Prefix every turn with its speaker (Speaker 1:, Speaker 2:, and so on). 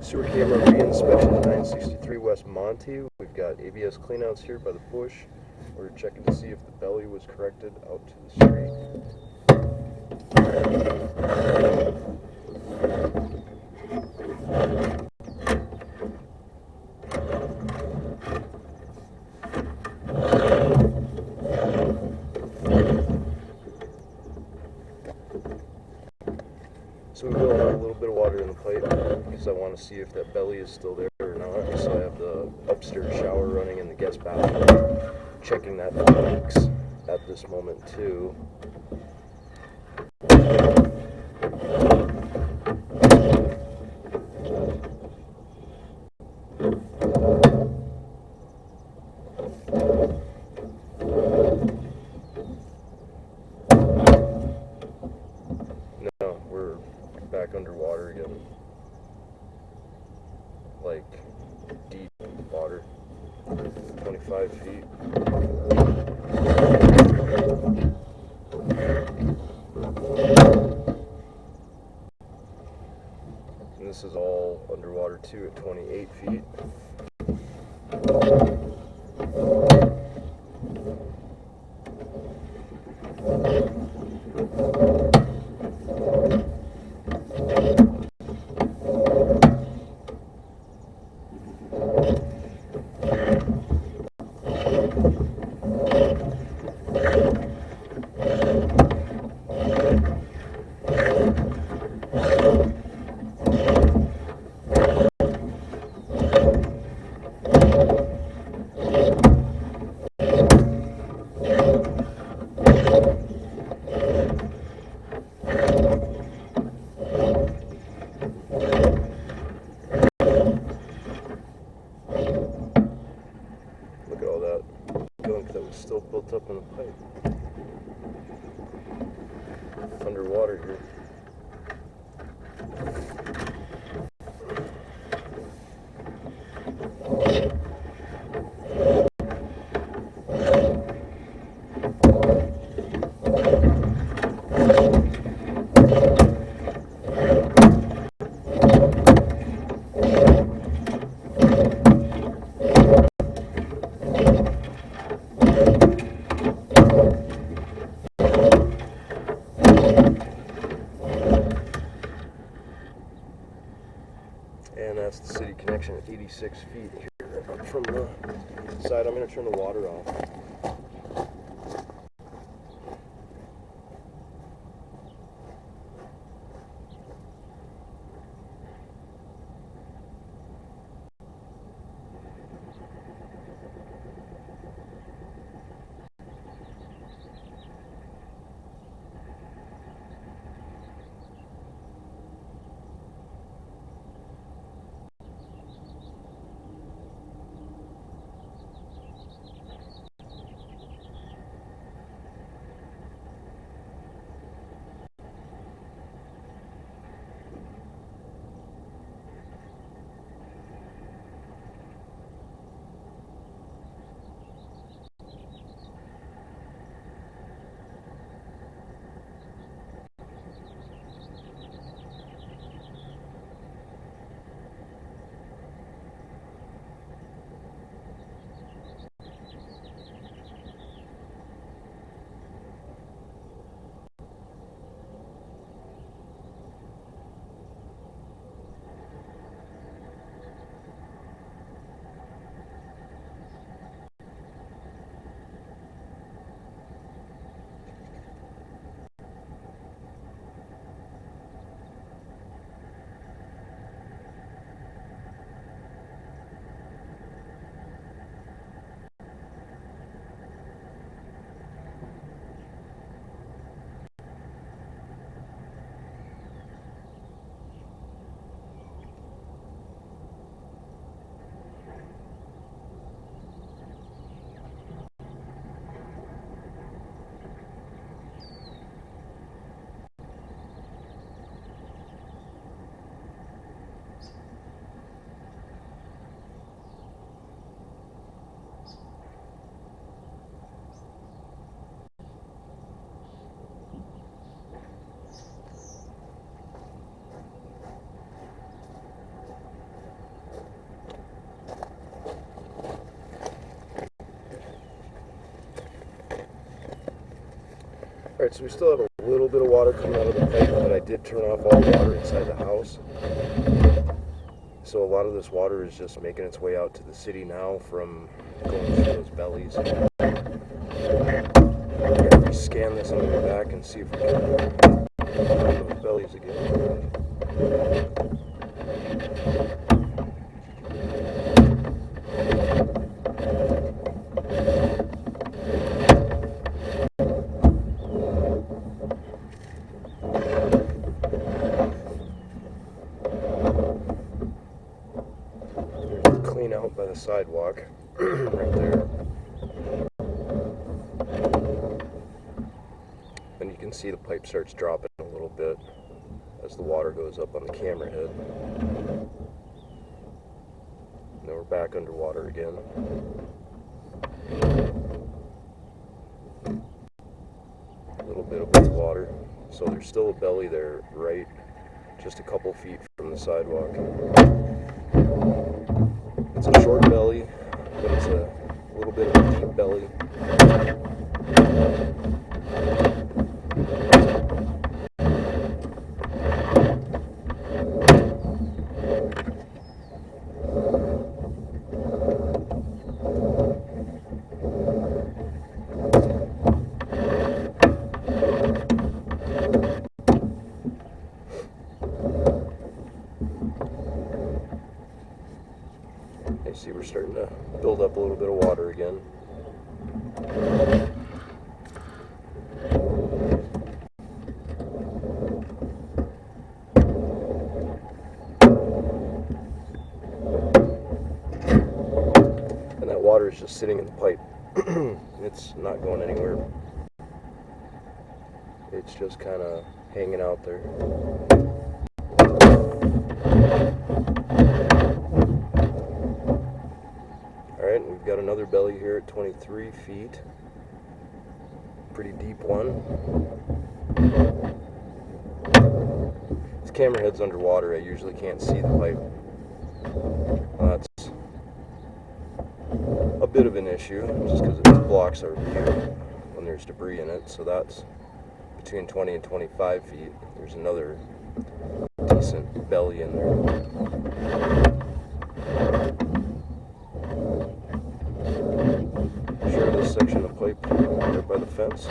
Speaker 1: Sewer camera reinspection 963 West Monte. We've got ABS cleanouts here by the bush. We're checking to see if the belly was corrected out to the street. So we will have a little bit of water in the pipe because I want to see if that belly is still there or not. So I have the upstairs shower running in the guest bathroom, checking that for leaks at this moment too. No, we're back underwater again. Like deep water, 25 feet. And this is all underwater too at 28 feet. Look at all that gunk that was still built up in the pipe. Underwater here. And that's the city connection at 86 feet here from the side. I'm going to turn the water off. Alright, so we still have a little bit of water coming out of the pipe, but I did turn off all the water inside the house. So a lot of this water is just making its way out to the city now from going through those bellies. I'm gonna scan this on the way back and see if we can find those bellies again. Clean out by the sidewalk right there, and you can see the pipe starts dropping a little bit as the water goes up on the camera head. Now we're back underwater again. A little bit of blue water, so there's still a belly there, right just a couple feet from the sidewalk. It's a short belly, but it's a little bit of a deep belly. You see we're starting to build up a little bit of water again. And that water is just sitting in the pipe. It's not going anywhere. It's just kind of hanging out there. Alright, we've got another belly here at 23 feet. Pretty deep one. This camera head's underwater. I usually can't see the pipe. That's a bit of an issue, just because it blocks our view when there's debris in it. So that's between 20 and 25 feet. There's another decent belly in there. Share this section of pipe there by the fence.